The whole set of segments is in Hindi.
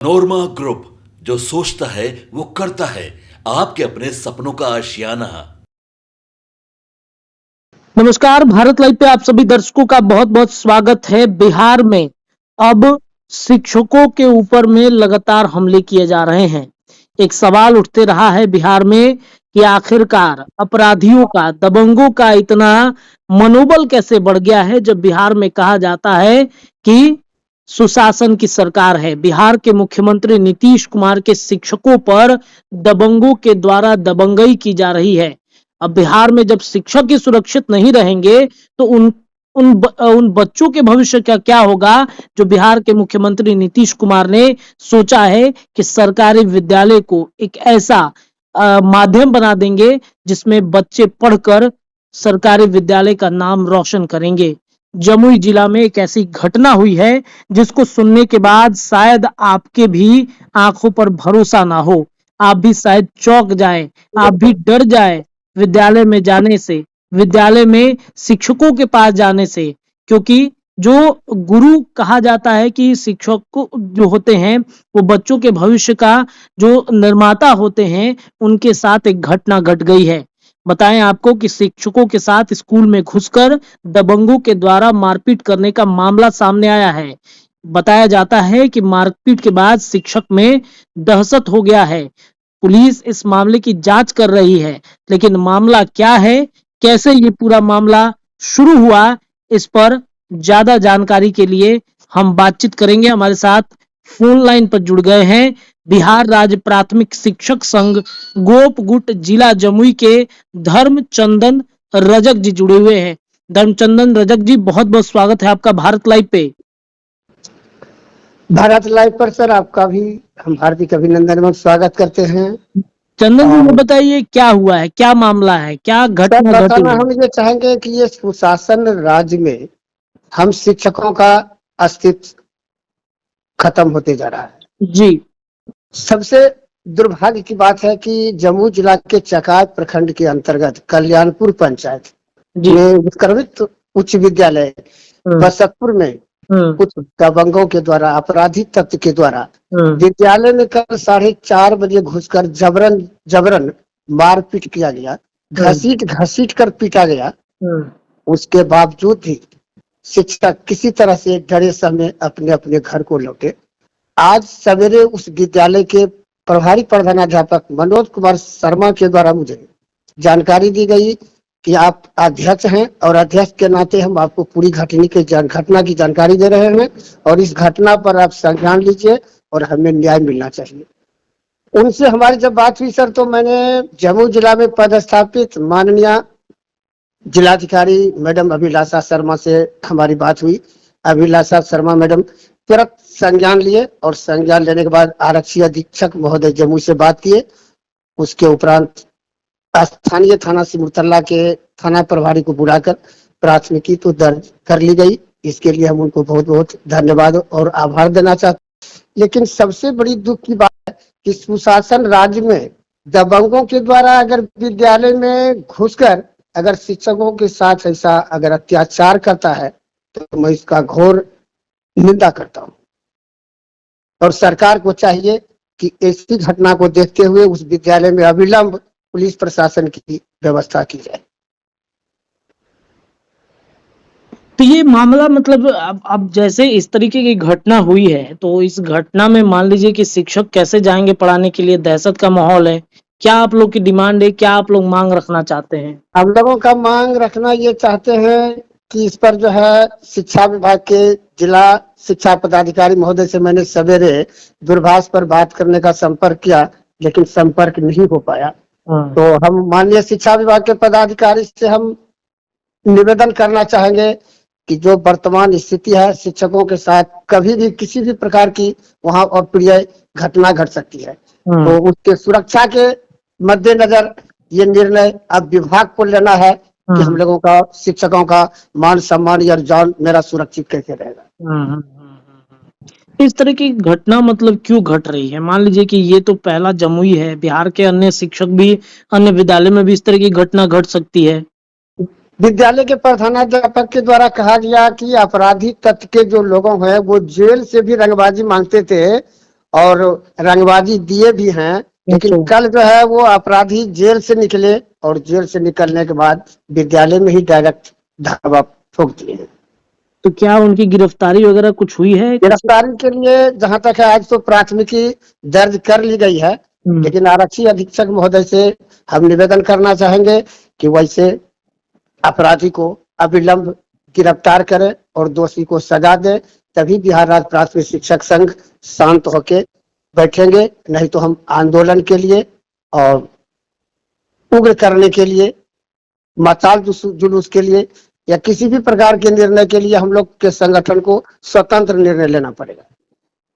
नोरमा ग्रुप, जो सोचता है वो करता है। आपके अपने सपनों का आशियाना। नमस्कार, भारत लाइव पे आप सभी दर्शकों का बहुत बहुत स्वागत है। बिहार में अब शिक्षकों के ऊपर में लगातार हमले किए जा रहे हैं। एक सवाल उठते रहा है बिहार में कि आखिरकार अपराधियों का, दबंगों का इतना मनोबल कैसे बढ़ गया है, जब बिहार में कहा जाता है कि सुशासन की सरकार है। बिहार के मुख्यमंत्री नीतीश कुमार के शिक्षकों पर दबंगों के द्वारा दबंगई की जा रही है। अब बिहार में जब शिक्षक ही सुरक्षित नहीं रहेंगे तो उन बच्चों के भविष्य का क्या होगा, जो बिहार के मुख्यमंत्री नीतीश कुमार ने सोचा है कि सरकारी विद्यालय को एक ऐसा माध्यम बना देंगे जिसमें बच्चे पढ़कर सरकारी विद्यालय का नाम रोशन करेंगे। जमुई जिला में एक ऐसी घटना हुई है जिसको सुनने के बाद शायद आपके भी आंखों पर भरोसा ना हो, आप भी शायद चौंक जाएं, आप भी डर जाएं विद्यालय में जाने से, विद्यालय में शिक्षकों के पास जाने से। क्योंकि जो गुरु कहा जाता है कि शिक्षक को जो होते हैं वो बच्चों के भविष्य का जो निर्माता होते हैं, उनके साथ एक घटना घट गई है। बताएं आपको कि शिक्षकों के साथ स्कूल में घुसकर दबंगों के द्वारा मारपीट करने का मामला सामने आया है। बताया जाता है कि मारपीट के बाद शिक्षक में दहशत हो गया है। पुलिस इस मामले की जांच कर रही है, लेकिन मामला क्या है, कैसे ये पूरा मामला शुरू हुआ, इस पर ज्यादा जानकारी के लिए हम बातचीत करेंगे। हमारे साथ फोन लाइन पर जुड़ गए हैं बिहार राज्य प्राथमिक शिक्षक संघ गोपगुट जिला जमुई के धर्मचंदन रजक जी जुड़े हुए हैं। धर्मचंदन रजक जी, बहुत बहुत स्वागत है आपका भारत लाइव पे। भारत लाइव पर सर आपका भी हम हार्दिक अभिनंदन एवं स्वागत करते हैं। चंदन जी, ये बताइए क्या हुआ है, क्या मामला है, क्या सर घटना घटी बताना है? हम ये चाहेंगे कि ये सुशासन राज्य में हम शिक्षकों का अस्तित्व खत्म होते जा रहा है। जी सबसे दुर्भाग्य की बात है कि जमुई जिला के चकाय प्रखंड के अंतर्गत कल्याणपुर पंचायत जी। में उत्कृष्ट उच्च विद्यालय बसतपुर में कुछ दबंगों के द्वारा, अपराधी तत्व के द्वारा विद्यालय में कल 4:30 बजे घुसकर जबरन मारपीट किया गया, घसीट कर पीटा गया। उसके बावजूद भी शिक्षक किसी तरह से डरे समय अपने अपने घर को लौटे। आज सवेरे उस विद्यालय के प्रभारी प्रधानाध्यापक मनोज कुमार शर्मा के द्वारा मुझे जानकारी दी गई कि आप अध्यक्ष हैं और अध्यक्ष के नाते हम आपको पूरी घटना की जानकारी दे रहे हैं और इस घटना पर आप संज्ञान लीजिए और हमें न्याय मिलना चाहिए। उनसे हमारी जब बात हुई सर, तो मैंने जमुई जिला में पदस्थापित माननीय जिलाधिकारी मैडम अभिलाषा शर्मा से हमारी बात हुई। अभिलाषा शर्मा मैडम तुरंत संज्ञान लिए और संज्ञान लेने के बाद आरक्षी अधीक्षक महोदय जमुई से बात किए। उसके उपरांत स्थानीय थाना सिमुलतला के थाना प्रभारी को बुलाकर प्राथमिकी तो दर्ज कर ली गई। इसके लिए हम उनको बहुत बहुत धन्यवाद और आभार देना चाहते हैं। लेकिन सबसे बड़ी दुख की बात है कि सुशासन राज्य में दबंगों के द्वारा अगर विद्यालय में घुसकर अगर शिक्षकों के साथ ऐसा अगर अत्याचार करता है तो मैं इसका घोर निंदा करता हूँ और सरकार को चाहिए कि ऐसी घटना को देखते हुए उस विद्यालय में अविलंब पुलिस प्रशासन की व्यवस्था की जाए। तो ये मामला मतलब अब जैसे इस तरीके की घटना हुई है, तो इस घटना में मान लीजिए कि शिक्षक कैसे जाएंगे पढ़ाने के लिए, दहशत का माहौल है। क्या आप लोग की डिमांड है, क्या आप लोग मांग रखना चाहते हैं? हम लोगों का मांग रखना ये चाहते हैं कि इस पर जो है शिक्षा विभाग के जिला शिक्षा पदाधिकारी महोदय से मैंने सवेरे दूरभाष पर बात करने का संपर्क किया, लेकिन संपर्क नहीं हो पाया। तो हम माननीय शिक्षा विभाग के पदाधिकारी से हम निवेदन करना चाहेंगे कि जो वर्तमान स्थिति है, शिक्षकों के साथ कभी भी किसी भी प्रकार की वहां अप्रिय घटना घट सकती है, तो उसके सुरक्षा के मद्देनजर ये निर्णय अब विभाग को लेना है कि हम लोगों का, शिक्षकों का मान सम्मान या जान मेरा सुरक्षित कैसे रहेगा। इस तरह की घटना मतलब क्यों घट रही है? मान लीजिए कि ये तो पहला जमुई है, बिहार के अन्य शिक्षक भी, अन्य विद्यालय में भी इस तरह की घटना घट सकती है। विद्यालय के प्रधानाध्यापक के द्वारा कहा गया कि अपराधी तत्व के जो लोगों हैं वो जेल से भी रंगबाजी मांगते थे और रंगबाजी दिए भी हैं, लेकिन कल जो है वो अपराधी जेल से निकले और जेल से निकलने के बाद विद्यालय में ही डायरेक्ट धावा ठोक दिए हैं। तो क्या उनकी गिरफ्तारी वगैरह कुछ हुई है? गिरफ्तारी के लिए जहां तक है आज तो प्राथमिकी दर्ज कर ली गई है, लेकिन आरक्षी अधीक्षक महोदय से हम निवेदन करना चाहेंगे कि वैसे अपराधी को अविलंब गिरफ्तार करे और दोषी को सजा दे, तभी बिहार राज्य प्राथमिक शिक्षक संघ शांत होके बैठेंगे। नहीं तो हम आंदोलन के लिए और उग्र करने के लिए, मचाल जुलूस के लिए या किसी भी प्रकार के निर्णय के लिए हम लोग के संगठन को स्वतंत्र निर्णय लेना पड़ेगा।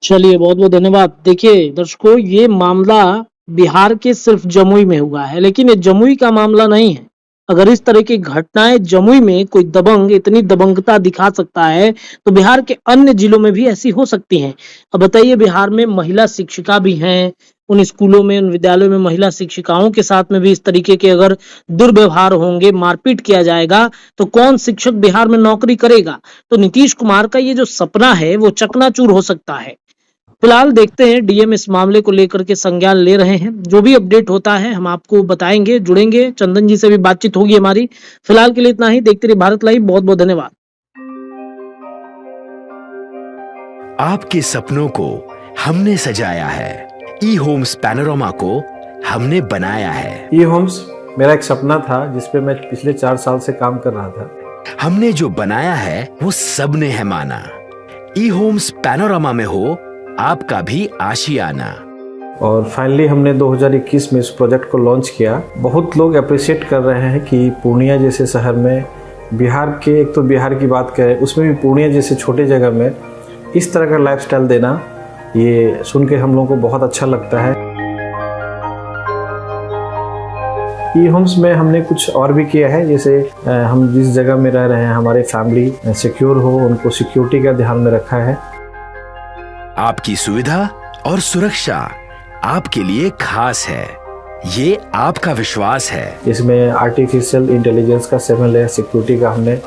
चलिए, बहुत बहुत धन्यवाद। देखिए दर्शकों, ये मामला बिहार के सिर्फ जमुई में हुआ है, लेकिन ये जमुई का मामला नहीं है। अगर इस तरह की घटनाएं जमुई में कोई दबंग इतनी दबंगता दिखा सकता है, तो बिहार के अन्य जिलों में भी ऐसी हो सकती हैं। अब बताइए, बिहार में महिला शिक्षिका भी हैं, उन स्कूलों में, उन विद्यालयों में महिला शिक्षिकाओं के साथ में भी इस तरीके के अगर दुर्व्यवहार होंगे, मारपीट किया जाएगा, तो कौन शिक्षक बिहार में नौकरी करेगा? तो नीतीश कुमार का ये जो सपना है वो चकनाचूर हो सकता है। फिलहाल देखते हैं, डीएम इस मामले को लेकर के संज्ञान ले रहे हैं। जो भी अपडेट होता है हम आपको बताएंगे, जुड़ेंगे, चंदन जी से भी बातचीत होगी हमारी। फिलहाल के लिए इतना ही। देखते रहिए भारत लाइव। बहुत बहुत धन्यवाद। आपके सपनों को हमने सजाया है, ई होम्स पैनोरमा को हमने बनाया है। ई होम्स मेरा एक सपना था जिसपे मैं पिछले 4 साल से काम कर रहा था। हमने जो बनाया है वो सबने है माना। ई होम्स पैनोरमा में हो आपका भी आशियाना। और फाइनली हमने 2021 में इस प्रोजेक्ट को लॉन्च किया। बहुत लोग अप्रिशिएट कर रहे हैं कि पूर्णिया जैसे शहर में, बिहार के, एक तो बिहार की बात करें उसमें भी पूर्णिया जैसे छोटे जगह में इस तरह का लाइफस्टाइल देना, ये सुन के हम लोगों को बहुत अच्छा लगता है। ई होम्स में हमने कुछ और भी किया है, जैसे हम जिस जगह में रह रहे हैं हमारे फैमिली सिक्योर हो, उनको सिक्योरिटी का ध्यान में रखा है। आपकी सुविधा और सुरक्षा आपके लिए खास है, ये आपका विश्वास है। इसमें आर्टिफिशियल इंटेलिजेंस का 7 लेयर सिक्योरिटी का हमने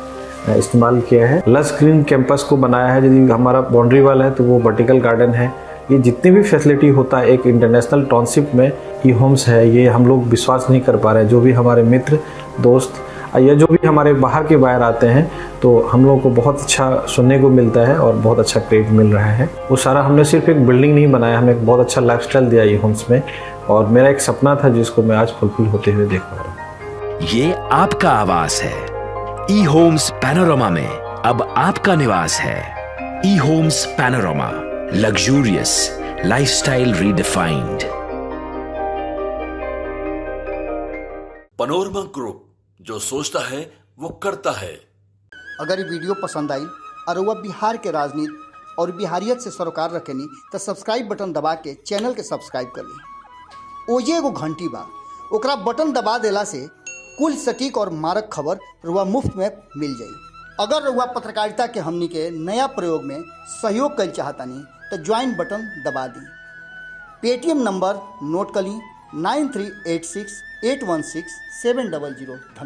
इस्तेमाल किया है। लस ग्रीन कैंपस को बनाया है। यदि हमारा बाउंड्री वाल है तो वो वर्टिकल गार्डन है। ये जितनी भी फैसिलिटी होता है एक इंटरनेशनल टाउनशिप में ई होम्स है, ये हम लोग विश्वास नहीं कर पा रहे हैं। जो भी हमारे मित्र, दोस्त या जो भी हमारे बाहर के बाहर आते हैं, तो हम लोगों को बहुत अच्छा सुनने को मिलता है और बहुत अच्छा क्रेडिट मिल रहा है। वो सारा हमने सिर्फ एक बिल्डिंग नहीं बनाया, हमें एक बहुत अच्छा लाइफस्टाइल दिया ई होम्स में, और मेरा एक सपना था जिसको मैं आज फुलफिल होते हुए देख पा रहा हूँ। ये आपका आवास है। ई होम्स पैनोरमा में अब आपका निवास है। E homes panorama, luxurious lifestyle redefined. Panorama group, जो सोचता है वो करता है। अगर ये वीडियो पसंद आई और वह बिहार के राजनीति और बिहारियत से सरोकार रखेनी तो सब्सक्राइब बटन दबा के चैनल के सब्सक्राइब कर ली। ओजे एगो घंटी बा, ओकरा बटन दबा देला से कुल सटीक और मारक खबर रुआ मुफ्त में मिल जाई। अगर रुआ पत्रकारिता के हमनी के नया प्रयोग में सहयोग कर चाहतानी तो ज्वाइन बटन दबा दी। पेटीएम नंबर नोट कर ली 9386816700।